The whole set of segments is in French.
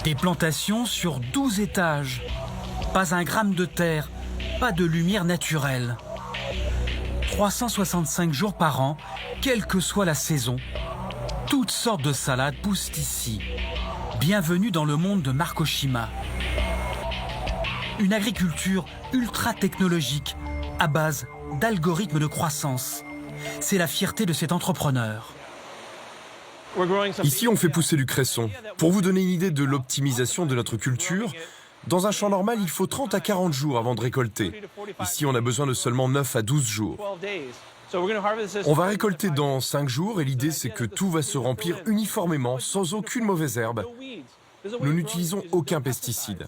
Des plantations sur 12 étages. Pas un gramme de terre, pas de lumière naturelle. 365 jours par an, quelle que soit la saison. Toutes sortes de salades poussent ici. Bienvenue dans le monde de Marc Oshima. Une agriculture ultra technologique à base d'algorithmes de croissance. C'est la fierté de cet entrepreneur. Ici, on fait pousser du cresson. Pour vous donner une idée de l'optimisation de notre culture, dans un champ normal, il faut 30 à 40 jours avant de récolter. Ici, on a besoin de seulement 9 à 12 jours. On va récolter dans 5 jours et l'idée, c'est que tout va se remplir uniformément, sans aucune mauvaise herbe. Nous n'utilisons aucun pesticide.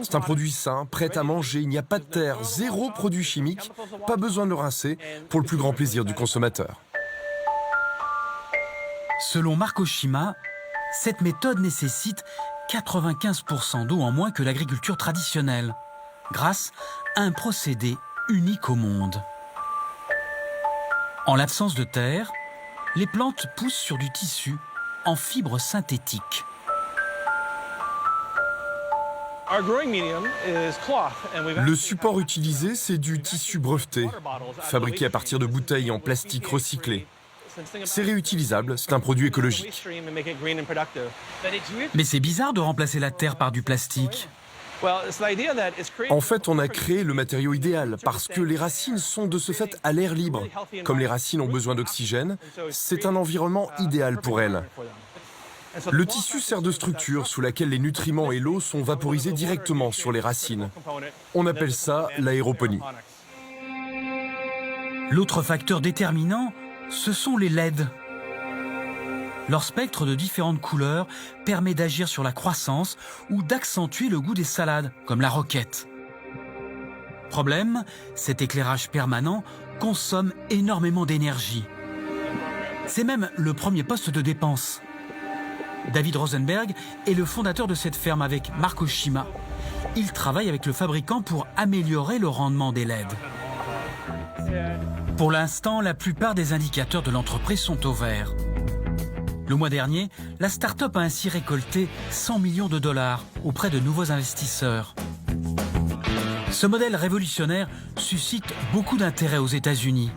C'est un produit sain, prêt à manger, il n'y a pas de terre, zéro produit chimique, pas besoin de le rincer, pour le plus grand plaisir du consommateur. Selon Marc Oshima, cette méthode nécessite 95% d'eau en moins que l'agriculture traditionnelle, grâce à un procédé unique au monde. En l'absence de terre, les plantes poussent sur du tissu en fibres synthétiques. Le support utilisé, c'est du tissu breveté, fabriqué à partir de bouteilles en plastique recyclé. C'est réutilisable, c'est un produit écologique. Mais c'est bizarre de remplacer la terre par du plastique. En fait, on a créé le matériau idéal parce que les racines sont de ce fait à l'air libre. Comme les racines ont besoin d'oxygène, c'est un environnement idéal pour elles. Le tissu sert de structure sous laquelle les nutriments et l'eau sont vaporisés directement sur les racines. On appelle ça l'aéroponie. L'autre facteur déterminant, ce sont les LED. Leur spectre de différentes couleurs permet d'agir sur la croissance ou d'accentuer le goût des salades, comme la roquette. Problème, cet éclairage permanent consomme énormément d'énergie. C'est même le premier poste de dépense. David Rosenberg est le fondateur de cette ferme avec Marc Oshima. Il travaille avec le fabricant pour améliorer le rendement des LED. Pour l'instant, la plupart des indicateurs de l'entreprise sont au vert. Le mois dernier, la start-up a ainsi récolté 100 millions de dollars auprès de nouveaux investisseurs. Ce modèle révolutionnaire suscite beaucoup d'intérêt aux États-Unis.